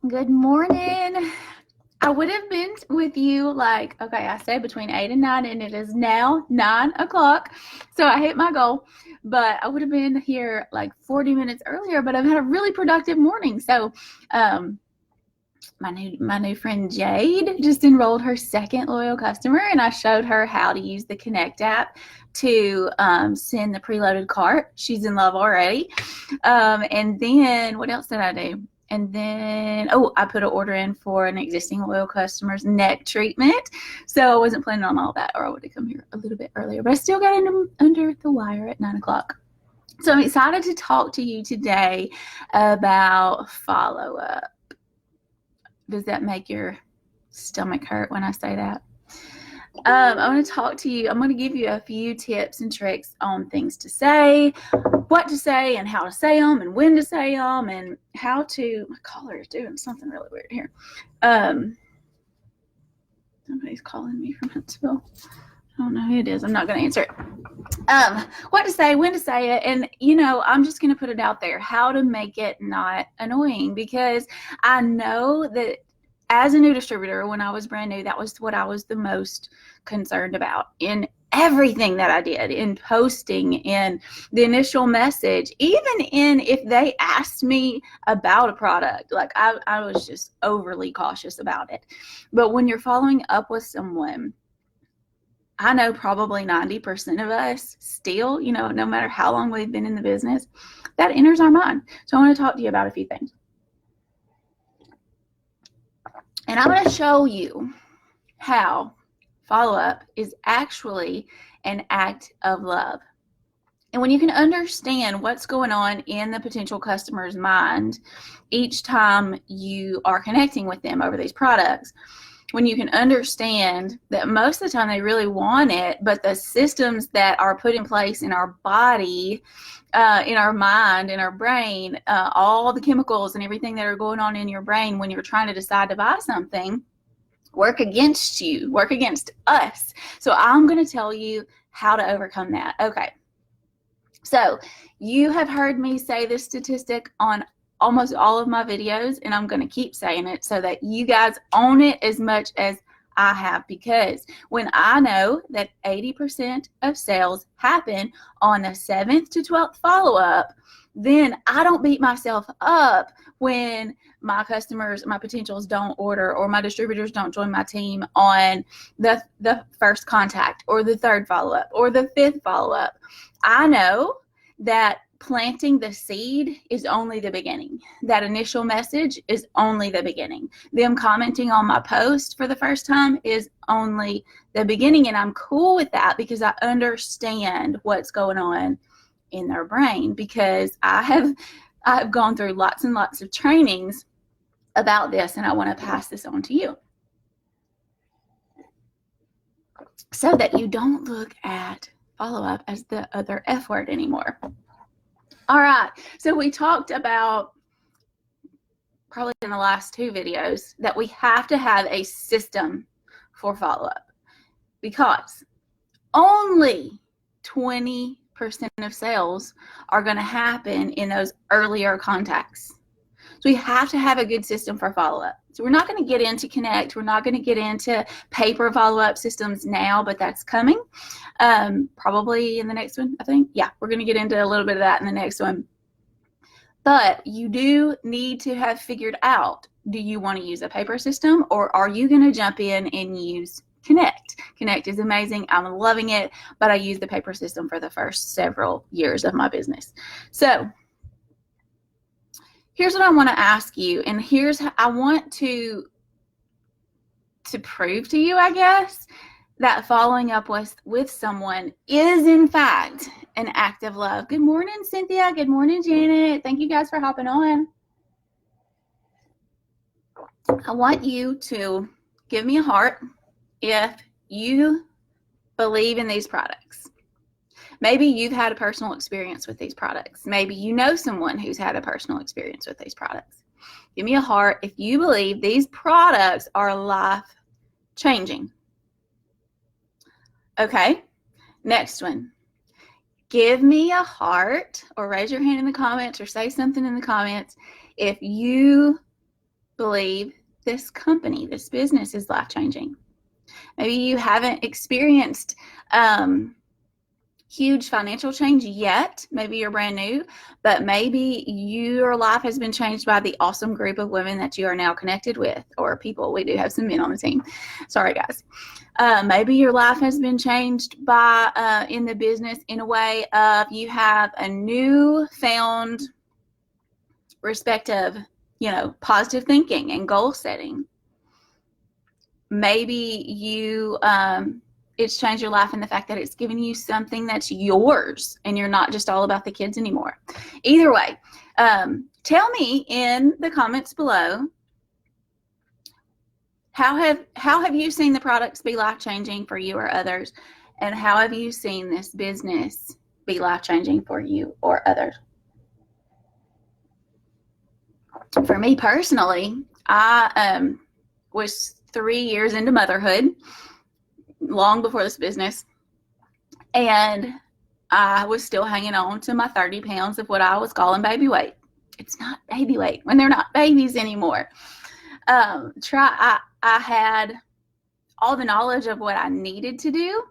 Good morning. I would have been with you I said between 8 and 9, and it is now 9 o'clock. So I hit my goal, but I would have been here like 40 minutes earlier, but I've had a really productive morning. So, my new friend Jade just enrolled her second loyal customer, and I showed her how to use the Connect app to send the preloaded cart. She's in love already. And then what else did I do? And then, I put an order in for an existing loyal customer's neck treatment. So I wasn't planning on all that, or I would have come here a little bit earlier. But I still got under the wire at 9 o'clock. So I'm excited to talk to you today about follow-up. Does that make your stomach hurt when I say that? I want to talk to you. I'm going to give you a few tips and tricks on things to say, what to say, and how to say them, and when to say them, and how to. My caller is doing something really weird here. Somebody's calling me from Huntsville. I don't know who it is. I'm not going to answer it. What to say, when to say it, and I'm just going to put it out there, how to make it not annoying, because I know that as a new distributor, when I was brand new, that was what I was the most concerned about in everything that I did, in posting, in the initial message, even in if they asked me about a product. Like I was just overly cautious about it. But when you're following up with someone, I know probably 90% of us still, no matter how long we've been in the business, that enters our mind. So I want to talk to you about a few things. And I'm going to show you how follow-up is actually an act of love. And when you can understand what's going on in the potential customer's mind each time you are connecting with them over these products, when you can understand that most of the time they really want it, but the systems that are put in place in our body, in our mind, in our brain, all the chemicals and everything that are going on in your brain when you're trying to decide to buy something, work against you, work against us. So I'm going to tell you how to overcome that. Okay. So you have heard me say this statistic on almost all of my videos, and I'm going to keep saying it so that you guys own it as much as I have, because when I know that 80% of sales happen on the 7th to 12th follow-up, then I don't beat myself up when my customers, my potentials don't order, or my distributors don't join my team on the first contact, or the third follow-up, or the 5th follow-up. I know that planting the seed is only the beginning. That initial message is only the beginning. Them commenting on my post for the first time is only the beginning, and I'm cool with that because I understand what's going on in their brain, because I've gone through lots and lots of trainings about this, and I want to pass this on to you so that you don't look at follow-up as the other F word anymore. All right, so we talked about, probably in the last 2 videos, that we have to have a system for follow-up, because only 20% of sales are going to happen in those earlier contacts. So we have to have a good system for follow-up. So we're not going to get into Connect. We're not going to get into paper follow-up systems now, but that's coming probably in the next one, I think. Yeah, we're going to get into a little bit of that in the next one. But you do need to have figured out, do you want to use a paper system, or are you going to jump in and use Connect? Connect is amazing. I'm loving it, but I use the paper system for the first several years of my business. So here's what I want to ask you, and here's how I want to prove to you, I guess, that following up with someone is in fact an act of love. Good morning, Cynthia. Good morning, Janet. Thank you guys for hopping on. I want you to give me a heart if you believe in these products. Maybe you've had a personal experience with these products. Maybe you know someone who's had a personal experience with these products. Give me a heart if you believe these products are life-changing. Okay, next one. Give me a heart, or raise your hand in the comments, or say something in the comments if you believe this company, this business is life-changing. Maybe you haven't experienced huge financial change yet. Maybe you're brand new, but maybe your life has been changed by the awesome group of women that you are now connected with, or people. We do have some men on the team. Sorry, guys. Maybe your life has been changed by in the business in a way of you have a newfound respect of, positive thinking and goal setting. Maybe you it's changed your life in the fact that it's given you something that's yours and you're not just all about the kids anymore. Either way, tell me in the comments below, how have you seen the products be life-changing for you or others, and how have you seen this business be life-changing for you or others? For me personally, I was 3 years into motherhood, long before this business, and I was still hanging on to my 30 pounds of what I was calling baby weight. It's not baby weight when they're not babies anymore. I had all the knowledge of what I needed to do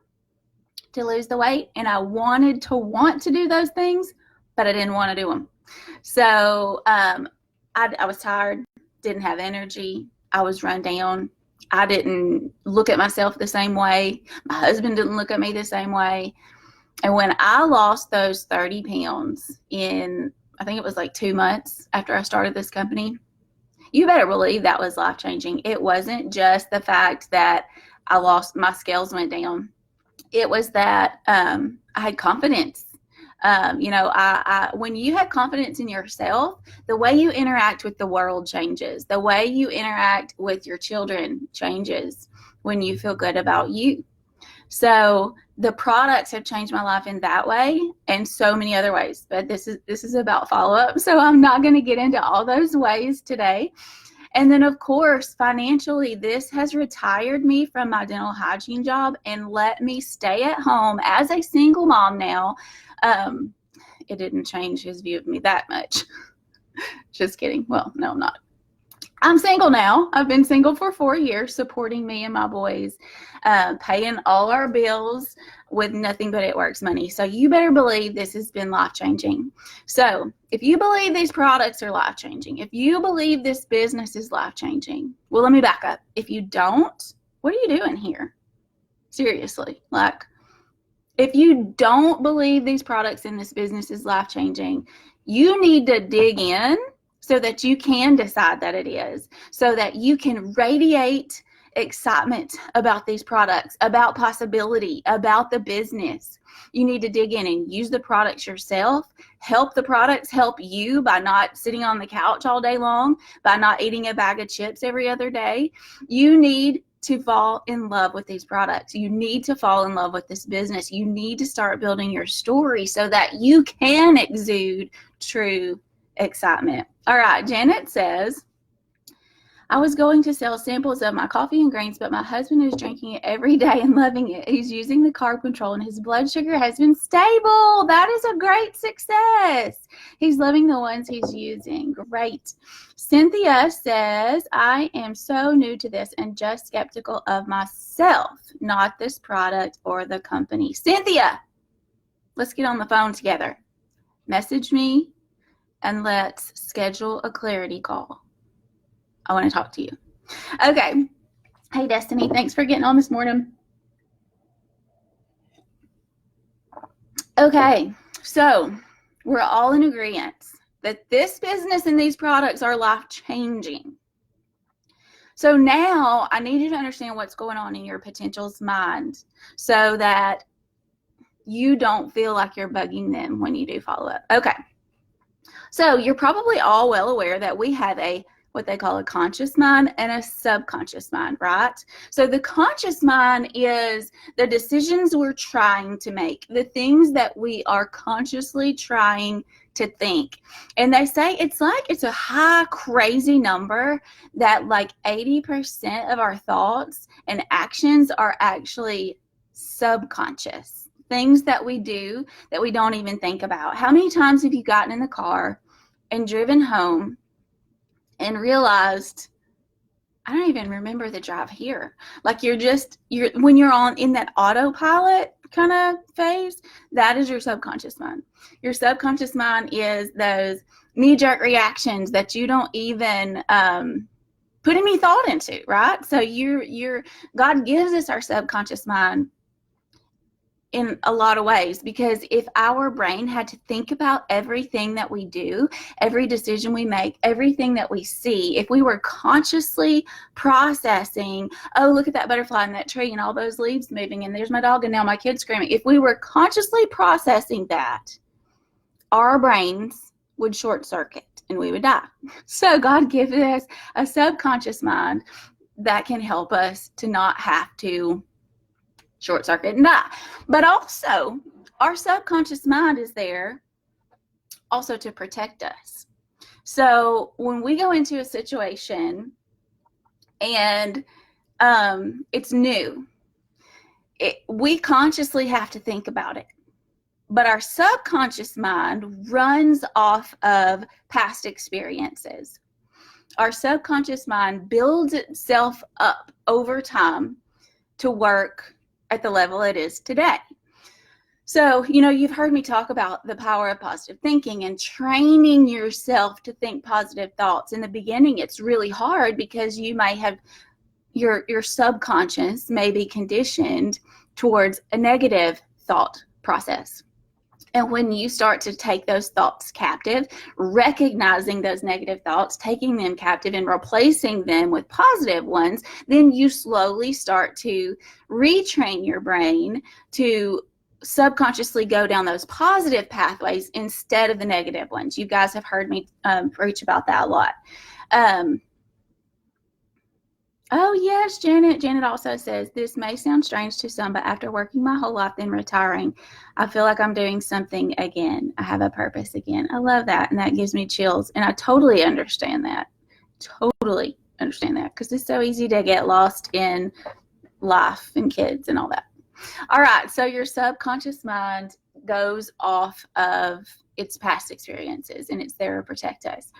to lose the weight, and I want to do those things, but I didn't want to do them. So I was tired, didn't have energy, I was run down. I didn't look at myself the same way. My husband didn't look at me the same way. And when I lost those 30 pounds in, I think it was like 2 months after I started this company, you better believe that was life-changing. It wasn't just the fact that my scales went down. It was that I had confidence. When you have confidence in yourself, the way you interact with the world changes. The way you interact with your children changes when you feel good about you. So the products have changed my life in that way and so many other ways. But this is about follow-up, so I'm not going to get into all those ways today. And then, of course, financially, this has retired me from my dental hygiene job and let me stay at home as a single mom now. It didn't change his view of me that much. Just kidding. Well, no, I'm not. I'm single now. I've been single for 4 years, supporting me and my boys, paying all our bills with nothing but It Works money. So you better believe this has been life-changing. So if you believe these products are life-changing, if you believe this business is life-changing, well, let me back up. If you don't, what are you doing here? Seriously, if you don't believe these products in this business is life-changing, you need to dig in so that you can decide that it is, so that you can radiate excitement about these products, about possibility, about the business. You need to dig in and use the products yourself. Help the products help you by not sitting on the couch all day long, by not eating a bag of chips every other day. You need to fall in love with these products. You need to fall in love with this business. You need to start building your story so that you can exude true excitement. All right, Janet says, I was going to sell samples of my coffee and greens, but my husband is drinking it every day and loving it. He's using the carb control and his blood sugar has been stable. That is a great success. He's loving the ones he's using. Great. Cynthia says, I am so new to this and just skeptical of myself, not this product or the company. Cynthia, let's get on the phone together. Message me and let's schedule a clarity call. I want to talk to you. Okay. Hey, Destiny, thanks for getting on this morning. Okay, so we're all in agreement that this business and these products are life-changing. So now I need you to understand what's going on in your potential's mind so that you don't feel like you're bugging them when you do follow up. Okay, so you're probably all well aware that we have what they call a conscious mind and a subconscious mind, right? So the conscious mind is the decisions we're trying to make, the things that we are consciously trying to think. And they say it's a high, crazy number that like 80% of our thoughts and actions are actually subconscious. Things that we do that we don't even think about. How many times have you gotten in the car and driven home and realized I don't even remember the drive here. Like when you're in that autopilot kind of phase, that is your subconscious mind. Your subconscious mind is those knee-jerk reactions that you don't even put any thought into, right? So God gives us our subconscious mind in a lot of ways, because if our brain had to think about everything that we do, every decision we make, everything that we see, if we were consciously processing, oh, look at that butterfly in that tree and all those leaves moving, and there's my dog and now my kid's screaming. If we were consciously processing that, our brains would short circuit and we would die. So God gives us a subconscious mind that can help us to not have to short circuit and die. But also, our subconscious mind is there also to protect us. So when we go into a situation and it's new, we consciously have to think about it. But our subconscious mind runs off of past experiences. Our subconscious mind builds itself up over time to work at the level it is today. So, you've heard me talk about the power of positive thinking and training yourself to think positive thoughts. In the beginning, it's really hard because you may have your subconscious may be conditioned towards a negative thought process. And when you start to take those thoughts captive, recognizing those negative thoughts, taking them captive and replacing them with positive ones, then you slowly start to retrain your brain to subconsciously go down those positive pathways instead of the negative ones. You guys have heard me preach about that a lot. Oh, yes, Janet. Janet also says, this may sound strange to some, but after working my whole life then retiring, I feel like I'm doing something again. I have a purpose again. I love that, and that gives me chills, and I totally understand that. Totally understand that, because it's so easy to get lost in life and kids and all that. All right, so your subconscious mind goes off of its past experiences, and it's there to protect us.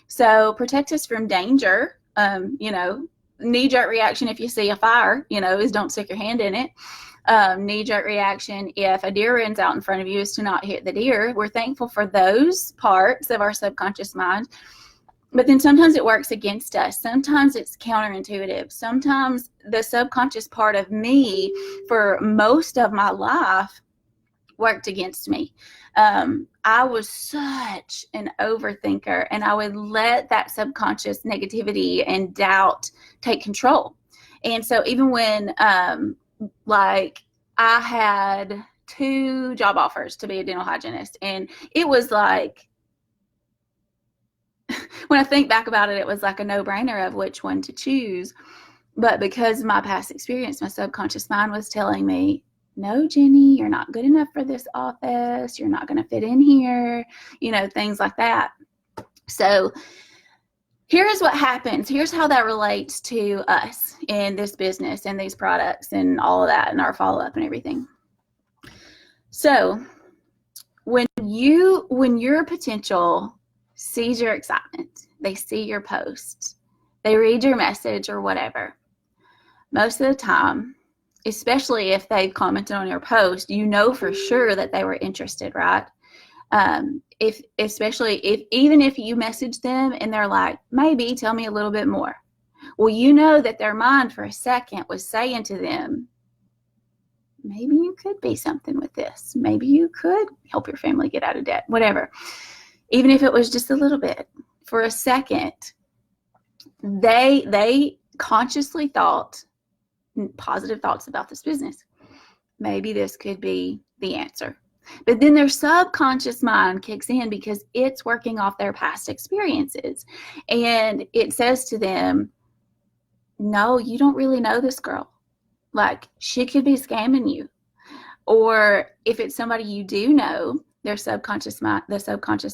So protect us from danger, knee-jerk reaction if you see a fire, is don't stick your hand in it. Knee-jerk reaction if a deer runs out in front of you is to not hit the deer. We're thankful for those parts of our subconscious mind. But then sometimes it works against us. Sometimes it's counterintuitive. Sometimes the subconscious part of me for most of my life worked against me. I was such an overthinker, and I would let that subconscious negativity and doubt take control. And so even when I had 2 job offers to be a dental hygienist, and it was like, when I think back about it, it was like a no-brainer of which one to choose. But because of my past experience, my subconscious mind was telling me, no, Jenny, you're not good enough for this office. You're not going to fit in here, things like that. So here's what happens. Here's how that relates to us in this business and these products and all of that and our follow-up and everything. So when your potential sees your excitement, they see your post, they read your message or whatever, most of the time, especially if they've commented on your post, for sure that they were interested, right? Even if you message them and they're like, maybe tell me a little bit more. Well, that their mind for a second was saying to them, maybe you could be something with this. Maybe you could help your family get out of debt, whatever. Even if it was just a little bit, for a second, they consciously thought positive thoughts about this business. Maybe this could be the answer. But then their subconscious mind kicks in because it's working off their past experiences. And it says to them, no, you don't really know this girl. Like, she could be scamming you. Or if it's somebody you do know, the subconscious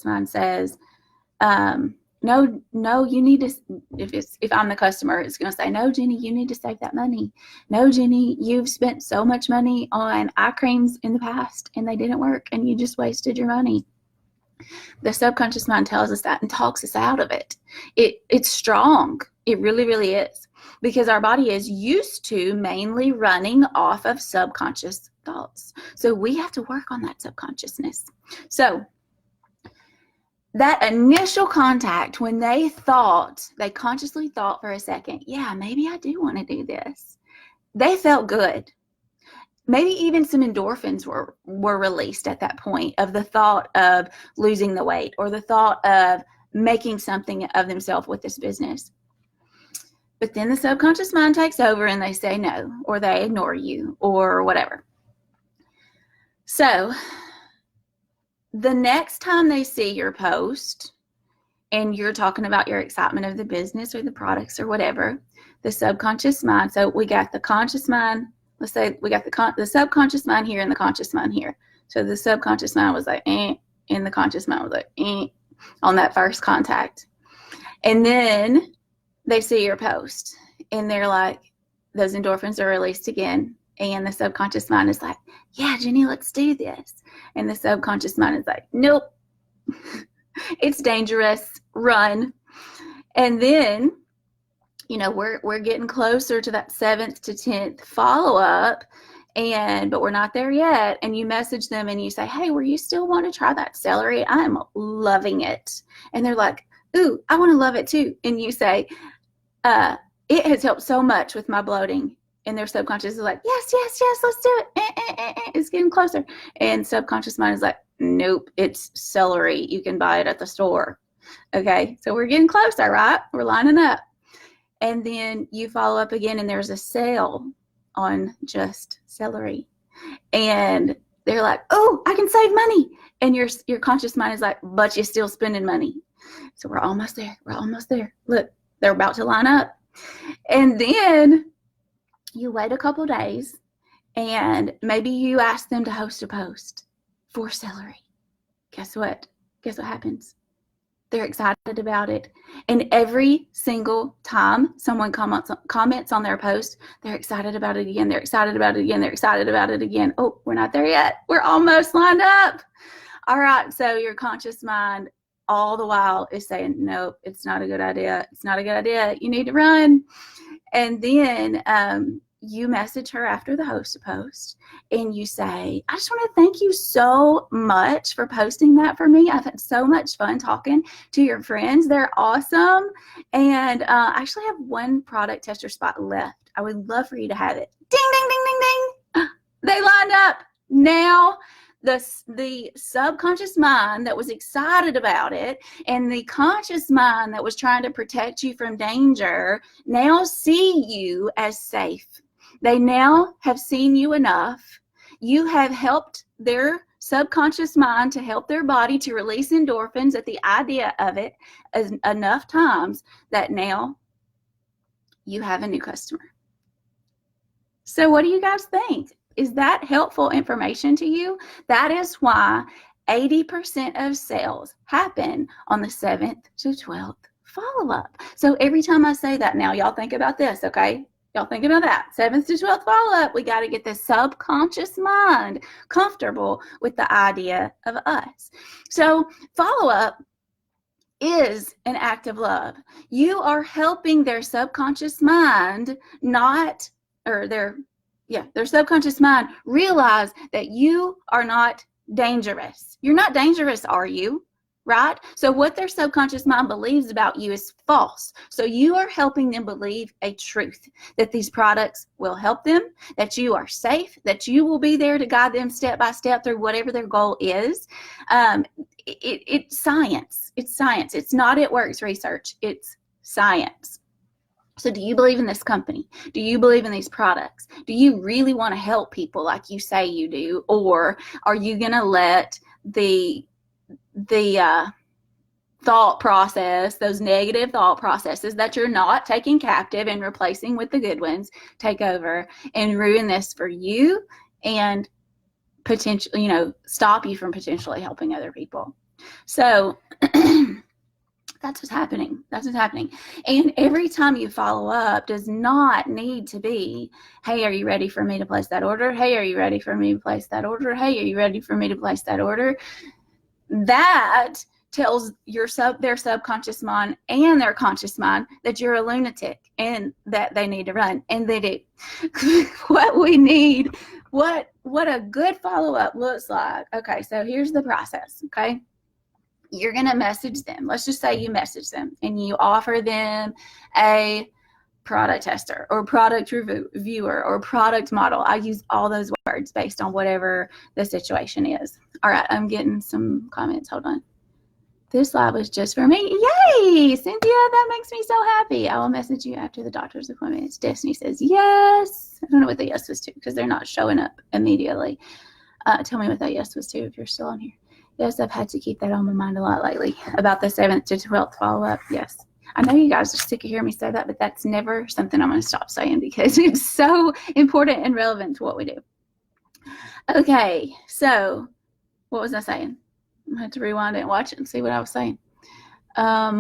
mind says, no, you need to, if I'm the customer, it's going to say, no, Jenny, you need to save that money. No, Jenny, you've spent so much money on eye creams in the past and they didn't work and you just wasted your money. The subconscious mind tells us that and talks us out of it. It's strong. It really, really is. because our body is used to mainly running off of subconscious thoughts. So we have to work on that subconsciousness. So that initial contact, when they consciously thought for a second, yeah, maybe I do want to do this. They felt good. Maybe even some endorphins were released at that point of the thought of losing the weight or the thought of making something of themselves with this business. But then the subconscious mind takes over and they say no, or they ignore you or whatever. So the next time they see your post and you're talking about your excitement of the business or the products or whatever, the subconscious mind, so we got the conscious mind, let's say we got the subconscious mind here and the conscious mind here. So the subconscious mind was like, and the conscious mind was like, on that first contact. And then they see your post and they're like, those endorphins are released again. And the subconscious mind is like, yeah, Jenny, let's do this. And the subconscious mind is like, nope, it's dangerous, run. And then, we're getting closer to that 7th to 10th follow-up, but we're not there yet. And you message them and you say, hey, were you still want to try that celery? I'm loving it. And they're like, ooh, I want to love it too. And you say, it has helped so much with my bloating. And their subconscious is like, yes, let's do it. It's getting closer. And subconscious mind is like, nope, it's celery. You can buy it at the store. Okay, so we're getting closer, right? We're lining up. And then you follow up again and there's a sale on just celery. And they're like, oh, I can save money. And your conscious mind is like, but you're still spending money. So we're almost there. Look, they're about to line up. And then you wait a couple days and maybe you ask them to host a post for celery. Guess what happens? They're excited about it. And every single time someone comments on their post, they're excited about it again. They're excited about it again. They're excited about it again. Oh, we're not there yet. We're almost lined up. All right. So your conscious mind all the while is saying, nope, it's not a good idea. It's not a good idea. You need to run. And then you message her after the host post and you say, I just want to thank you so much for posting that for me. I've had so much fun talking to your friends. They're awesome. And I actually have one product tester spot left. I would love for you to have it. Ding, ding, ding, ding, ding. They lined up. Now the subconscious mind that was excited about it and the conscious mind that was trying to protect you from danger now see you as safe. They now have seen you enough. You have helped their subconscious mind to help their body to release endorphins at the idea of it enough times that now you have a new customer. So what do you guys think? Is that helpful information to you? That is why 80% of sales happen on the 7th to 12th follow-up. So every time I say that now, y'all think about this, okay? Y'all think about that. 7th to 12th follow-up, we got to get the subconscious mind comfortable with the idea of us. So follow-up is an act of love. You are helping their subconscious mind their subconscious mind realize that you are not dangerous. You're not dangerous, are you? Right? So what their subconscious mind believes about you is false. So you are helping them believe a truth, that these products will help them, that you are safe, that you will be there to guide them step by step through whatever their goal is. It's science. It's science. It's not it works research. It's science. So do you believe in this company? Do you believe in these products? Do you really want to help people like you say you do? Or are you going to let the thought process, those negative thought processes that you're not taking captive and replacing with the good ones, take over and ruin this for you and potentially, stop you from potentially helping other people? So that's what's happening. That's what's happening. And every time you follow up does not need to be, hey, are you ready for me to place that order? Hey, are you ready for me to place that order? Hey, are you ready for me to place that order? That tells their subconscious mind and their conscious mind that you're a lunatic and that they need to run, and they do. What we need, what a good follow-up looks like. Okay, so here's the process. Okay, you're going to message them. Let's just say you message them and you offer them a product tester or product reviewer or product model. I use all those words based on whatever the situation is. All right, I'm getting some comments. Hold on. This live was just for me. Yay, Cynthia, that makes me so happy. I will message you after the doctor's appointment. It's Destiny says yes. I don't know what the yes was to because they're not showing up immediately. Tell me what that yes was to if you're still on here. Yes, I've had to keep that on my mind a lot lately about the 7th to 12th follow-up. Yes. I know you guys are sick of hearing me say that, but that's never something I'm going to stop saying because it's so important and relevant to what we do. Okay, so what was I saying? I had to rewind it and watch it and see what I was saying. I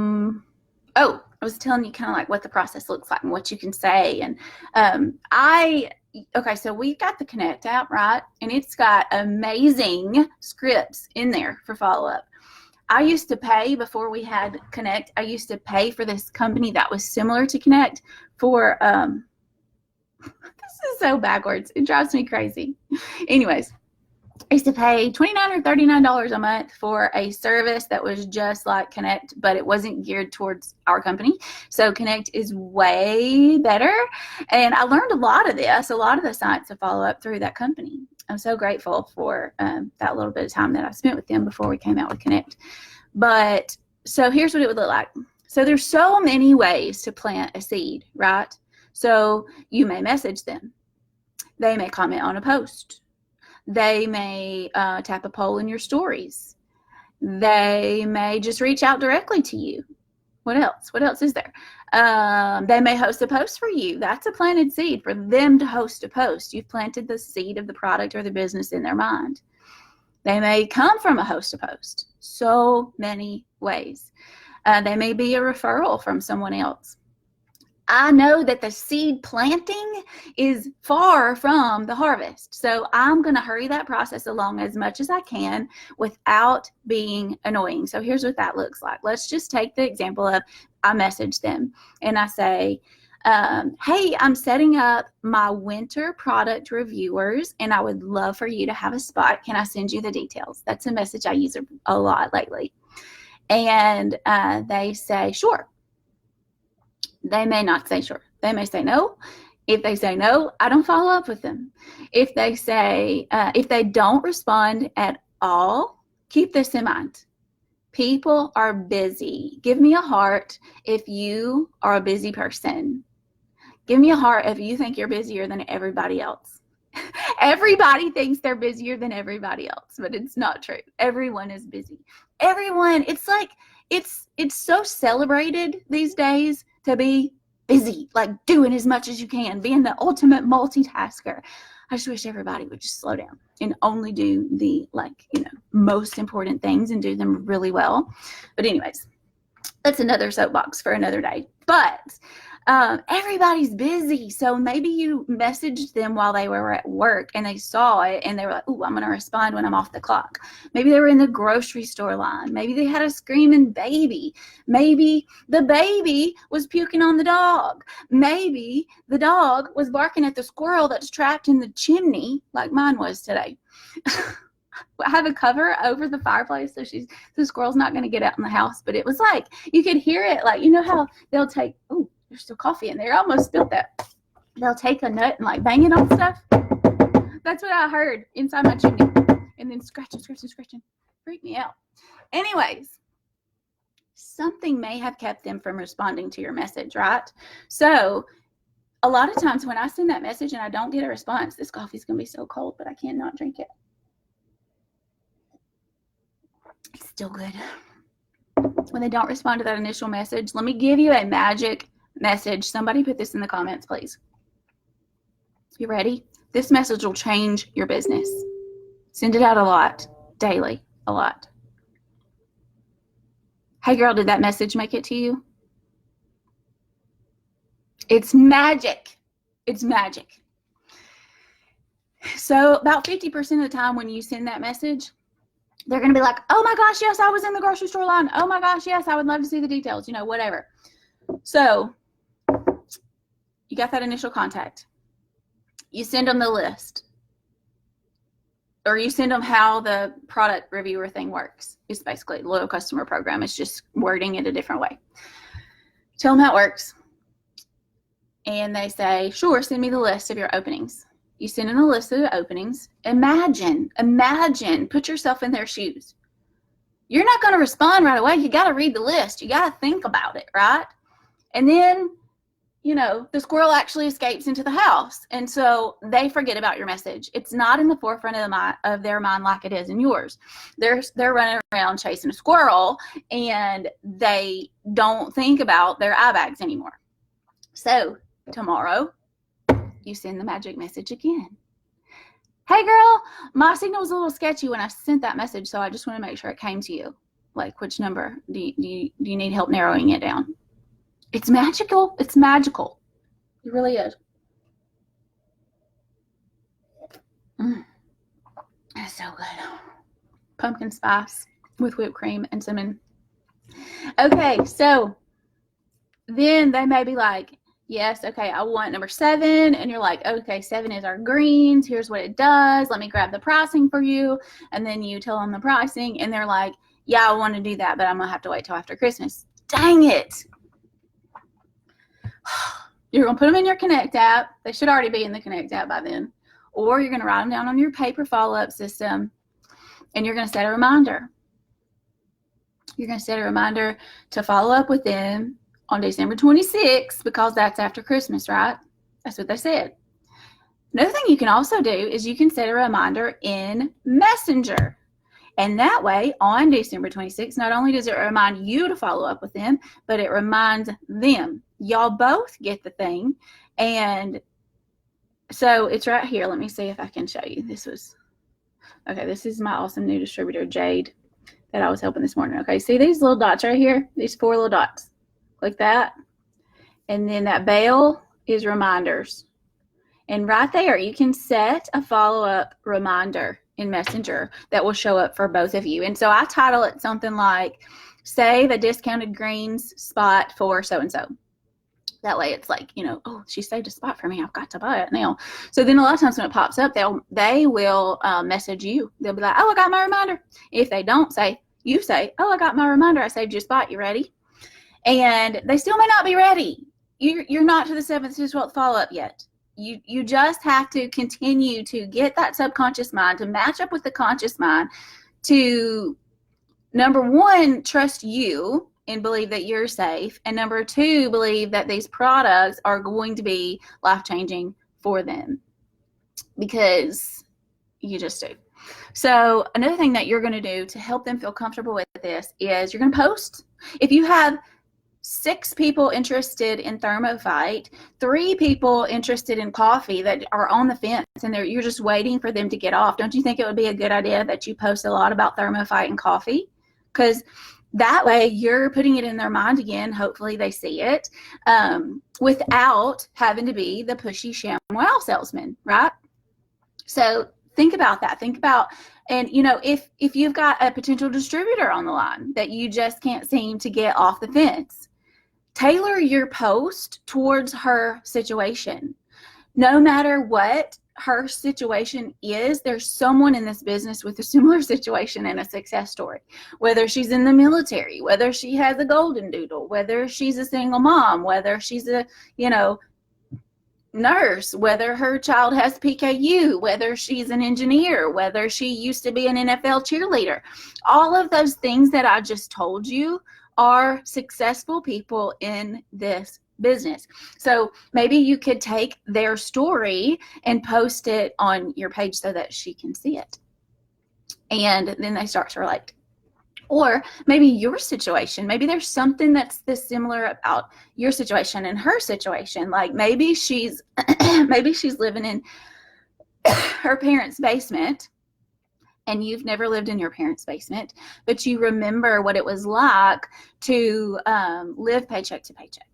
was telling you kind of like what the process looks like and what you can say. And okay, so we've got the Connect app, right? And it's got amazing scripts in there for follow-up. I used to pay before we had Connect. I used to pay for this company that was similar to Connect for, this is so backwards. It drives me crazy. Anyways, I used to pay $29 or $39 a month for a service that was just like Connect, but it wasn't geared towards our company. So Connect is way better. And I learned a lot of the science of follow-up through that company. I'm so grateful for that little bit of time that I spent with them before we came out with Connect. But so here's what it would look like. So there's so many ways to plant a seed, right? So you may message them. They may comment on a post. They may tap a poll in your stories. They may just reach out directly to you. What else? What else is there? They may host a post for you. That's a planted seed for them to host a post. You've planted the seed of the product or the business in their mind. They may come from a host a post. So many ways. They may be a referral from someone else. I know that the seed planting is far from the harvest. So I'm going to hurry that process along as much as I can without being annoying. So here's what that looks like. Let's just take the example of I message them and I say, hey, I'm setting up my winter product reviewers and I would love for you to have a spot. Can I send you the details? That's a message I use a lot lately. And they say, sure. They may not say sure. They may say no. If they say no, I don't follow up with them. If they say, if they don't respond at all, keep this in mind. People are busy. Give me a heart if you are a busy person. Give me a heart if you think you're busier than everybody else. Everybody thinks they're busier than everybody else, but it's not true. Everyone is busy. Everyone, it's like, it's so celebrated these days to be busy, like doing as much as you can, being the ultimate multitasker. I just wish everybody would just slow down and only do the most important things and do them really well. But anyways, that's another soapbox for another day. But everybody's busy. So maybe you messaged them while they were at work and they saw it and they were like, oh, I'm going to respond when I'm off the clock. Maybe they were in the grocery store line. Maybe they had a screaming baby. Maybe the baby was puking on the dog. Maybe the dog was barking at the squirrel that's trapped in the chimney like mine was today. I have a cover over the fireplace so the squirrel's not going to get out in the house. But it was like, you could hear it. Like, you know how they'll take, oh, there's still coffee in there. I almost spilled that. They'll take a nut and like bang it on stuff. That's what I heard inside my chimney. And then scratching. Freaked me out. Anyways, something may have kept them from responding to your message, right? So a lot of times when I send that message and I don't get a response, this coffee's going to be so cold, but I cannot drink it. It's still good. When they don't respond to that initial message, let me give you a magic message. Somebody put this in the comments, please. You ready? This message will change your business. Send it out a lot, daily, a lot. Hey girl, did that message make it to you? It's magic. It's magic. So about 50% of the time when you send that message, they're going to be like, oh my gosh, yes, I was in the grocery store line. Oh my gosh, yes, I would love to see the details, whatever. So you got that initial contact. You send them the list, or you send them how the product reviewer thing works. It's basically a loyal customer program. It's just wording it a different way. Tell them how it works. And they say, sure, send me the list of your openings. You send in a list of the openings. Imagine, put yourself in their shoes. You're not going to respond right away. You got to read the list. You got to think about it, right? And then, the squirrel actually escapes into the house. And so they forget about your message. It's not in the forefront of their mind like it is in yours. They're running around chasing a squirrel, and they don't think about their eye bags anymore. So tomorrow, you send the magic message again. Hey girl, my signal was a little sketchy when I sent that message, so I just want to make sure it came to you. Like, which number? Do you need help narrowing it down? It's magical. It's magical. It really is. It's so good. Pumpkin spice with whipped cream and cinnamon. Okay, so then they may be like, yes, okay, I want number 7. And you're like, okay, 7 is our greens. Here's what it does. Let me grab the pricing for you. And then you tell them the pricing, and they're like, yeah, I want to do that, but I'm going to have to wait till after Christmas. Dang it. You're going to put them in your Connect app. They should already be in the Connect app by then. Or you're going to write them down on your paper follow-up system, and you're going to set a reminder. You're going to set a reminder to follow up with them on December 26th, because that's after Christmas, right? That's what they said. Another thing you can also do is you can set a reminder in Messenger. And that way, on December 26th, not only does it remind you to follow up with them, but it reminds them. Y'all both get the thing. And so it's right here. Let me see if I can show you. This is my awesome new distributor, Jade, that I was helping this morning. Okay, see these little dots right here? These 4 little dots. Click that. And then that bell is reminders. And right there, you can set a follow-up reminder in Messenger that will show up for both of you. And so I title it something like, save a discounted greens spot for so-and-so. That way it's like, oh, she saved a spot for me. I've got to buy it now. So then a lot of times when it pops up, they will message you. They'll be like, oh, I got my reminder. If they don't, you say, oh, I got my reminder. I saved your spot. You ready? And they still may not be ready. You're not to the 7th to 12th follow-up yet. You just have to continue to get that subconscious mind to match up with the conscious mind to, number 1, trust you and believe that you're safe. And number 2, believe that these products are going to be life-changing for them, because you just do. So another thing that you're going to do to help them feel comfortable with this is you're going to post. If you have 6 people interested in ThermoFight, 3 people interested in coffee that are on the fence, and you're just waiting for them to get off, don't you think it would be a good idea that you post a lot about ThermoFight and coffee? Because that way you're putting it in their mind again. Hopefully they see it without having to be the pushy ShamWow salesman, right? So think about that. Think about, and if you've got a potential distributor on the line that you just can't seem to get off the fence, tailor your post towards her situation. No matter what her situation is, there's someone in this business with a similar situation and a success story. Whether she's in the military, whether she has a golden doodle, whether she's a single mom, whether she's a, nurse, whether her child has PKU, whether she's an engineer, whether she used to be an NFL cheerleader. All of those things that I just told you are successful people in this business. So maybe you could take their story and post it on your page so that she can see it. And then they start to relate. Or maybe your situation, maybe there's something that's this similar about your situation and her situation. Like maybe she's living in her parents' basement, and you've never lived in your parents' basement, but you remember what it was like to live paycheck to paycheck.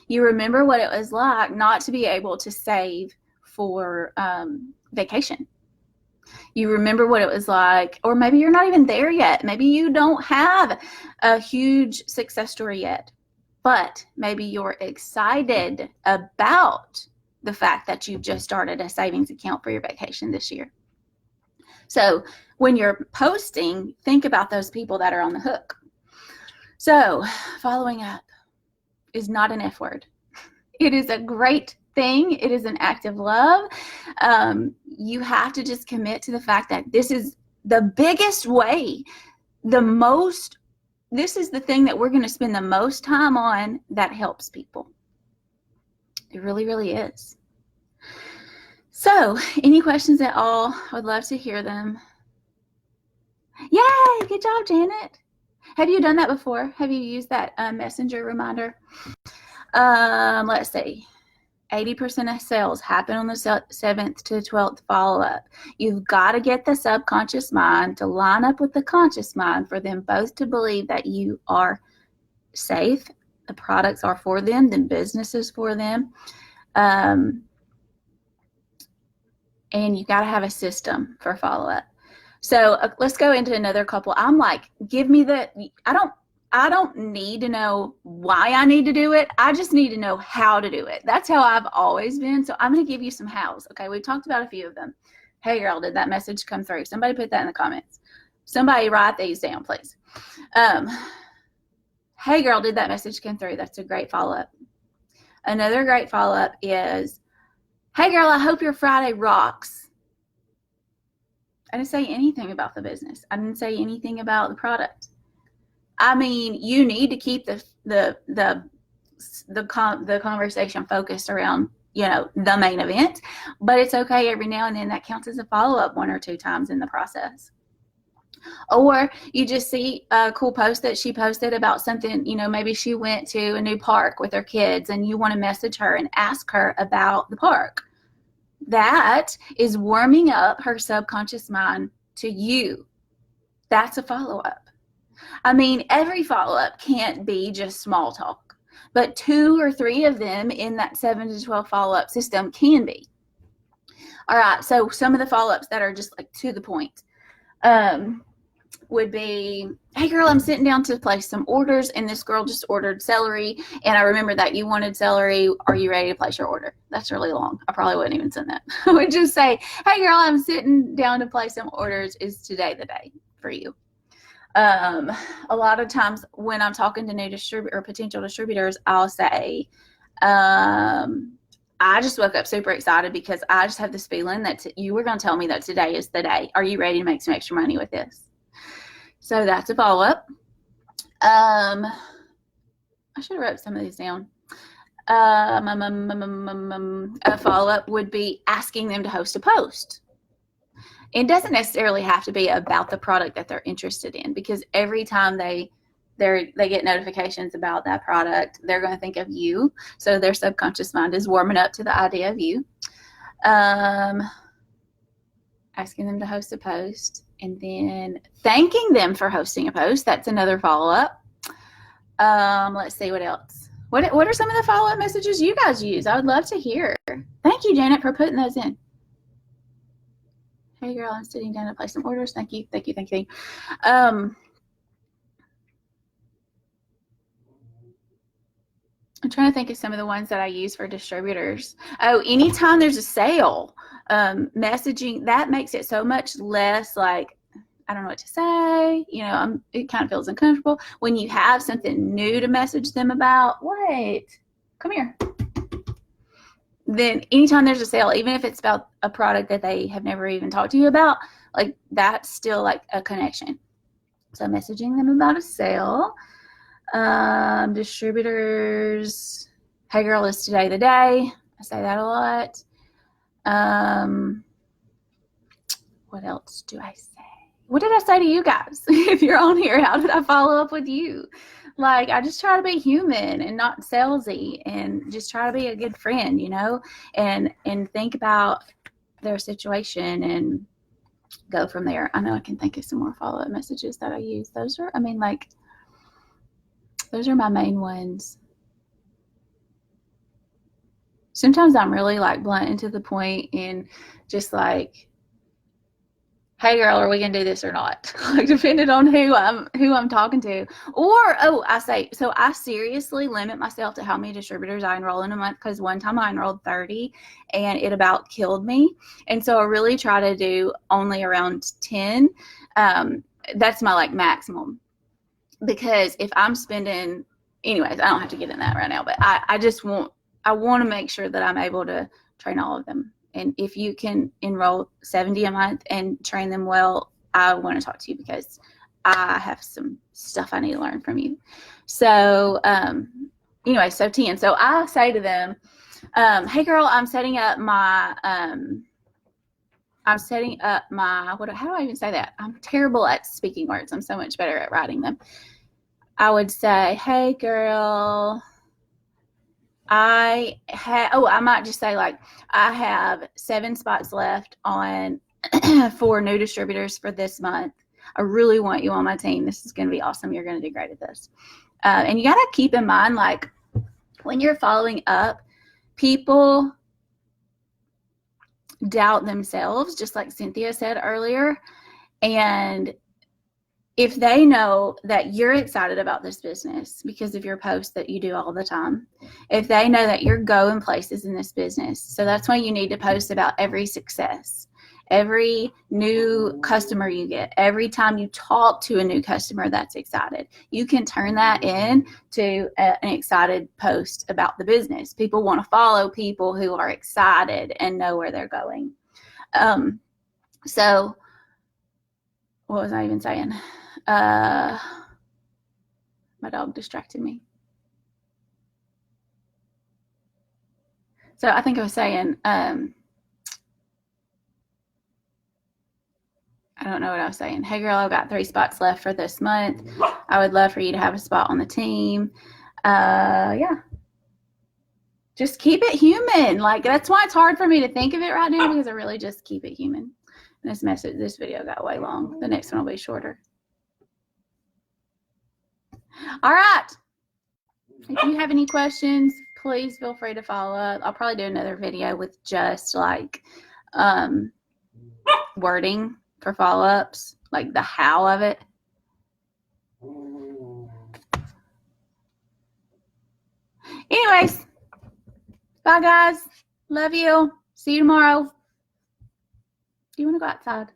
You remember what it was like not to be able to save for vacation. You remember what it was like, or maybe you're not even there yet. Maybe you don't have a huge success story yet, but maybe you're excited about the fact that you just started a savings account for your vacation this year. So when you're posting, think about those people that are on the hook. So following up is not an F word. It is a great thing. It is an act of love. You have to just commit to the fact that this is the biggest way, this is the thing that we're going to spend the most time on that helps people. It really, really is. So, any questions at all? I would love to hear them. Yay! Good job, Janet. Have you done that before? Have you used that messenger reminder? Let's see. 80% of sales happen on the 7th to 12th follow-up. You've got to get the subconscious mind to line up with the conscious mind for them both to believe that you are safe, the products are for them, the business is for them. And you got to have a system for follow-up. So let's go into another couple. I'm like, give me I don't need to know why I need to do it. I just need to know how to do it. That's how I've always been. So I'm going to give you some hows. Okay, we talked about a few of them. Hey, girl, did that message come through? Somebody put that in the comments. Somebody write these down, please. Hey, girl, did that message come through? That's a great follow-up. Another great follow-up is, hey, girl, I hope your Friday rocks. I didn't say anything about the business. I didn't say anything about the product. I mean, you need to keep the conversation focused around, the main event, but it's okay every now and then. That counts as a follow-up 1 or 2 times in the process. Or you just see a cool post that she posted about something, maybe she went to a new park with her kids and you want to message her and ask her about the park. That is warming up her subconscious mind to you. That's a follow-up. I mean, every follow-up can't be just small talk, but 2 or 3 of them in that 7 to 12 follow-up system can be. All right, so some of the follow-ups that are just like to the point would be, hey girl, I'm sitting down to place some orders and this girl just ordered celery and I remember that you wanted celery. Are you ready to place your order? That's really long. I probably wouldn't even send that. I would just say, hey girl, I'm sitting down to place some orders. Is today the day for you? A lot of times when I'm talking to new potential distributors, I'll say, I just woke up super excited because I just have this feeling that you were going to tell me that today is the day. Are you ready to make some extra money with this? So that's a follow-up. I should have wrote some of these down. A follow-up would be asking them to host a post. It doesn't necessarily have to be about the product that they're interested in, because every time they get notifications about that product, they're going to think of you. So their subconscious mind is warming up to the idea of you. Asking them to host a post and then thanking them for hosting a post. That's another follow-up. Let's see what else. What are some of the follow-up messages you guys use? I would love to hear. Thank you, Janet, for putting those in. Hey girl, I'm sitting down to place some orders. Thank you. I'm trying to think of some of the ones that I use for distributors. Oh, anytime there's a sale, messaging, that makes it so much less like, I don't know what to say. It kind of feels uncomfortable. When you have something new to message them about, wait, come here. Then anytime there's a sale, even if it's about a product that they have never even talked to you about, like that's still like a connection. So messaging them about a sale. Distributors, hey girl, is today the day? I say that a lot. What else do I say? What did I say to you guys? If you're on here, how did I follow up with you? Like, I just try to be human and not salesy and just try to be a good friend, and think about their situation and go from there. I know I can think of some more follow-up messages that I use. Those are my main ones. Sometimes I'm really like blunt and to the point and just like hey girl, are we gonna do this or not? Like, depending on who I'm talking to. Or I seriously limit myself to how many distributors I enroll in a month, because one time I enrolled 30 and it about killed me. And so I really try to do only around 10. That's my like maximum, because if I'm spending, anyways, I don't have to get in that right now, but I want to make sure that I'm able to train all of them. And if you can enroll 70 a month and train them well, I want to talk to you, because I have some stuff I need to learn from you. So, anyway, so 10. So I say to them, hey girl, I'm setting up my, how do I even say that? I'm terrible at speaking words. I'm so much better at writing them. I would say, hey girl, I might just say, like, I have 7 spots left on for new distributors for this month. I really want you on my team. This is going to be awesome. You're going to do great at this. And you got to keep in mind, like, when you're following up, people doubt themselves, just like Cynthia said earlier. And if they know that you're excited about this business because of your posts that you do all the time, if they know that you're going places in this business, so that's why you need to post about every success, every new customer you get, every time you talk to a new customer that's excited. You can turn that in to an excited post about the business. People want to follow people who are excited and know where they're going. So what was I even saying? My dog distracted me. So I think I was saying, I don't know what I was saying. Hey girl, I've got 3 spots left for this month. I would love for you to have a spot on the team. Yeah. Just keep it human. Like, that's why it's hard for me to think of it right now, because I really just keep it human. And this video got way long. The next one will be shorter. All right. If you have any questions, please feel free to follow up. I'll probably do another video with just like wording for follow-ups, like the how of it. Anyways, bye guys. Love you. See you tomorrow. Do you want to go outside?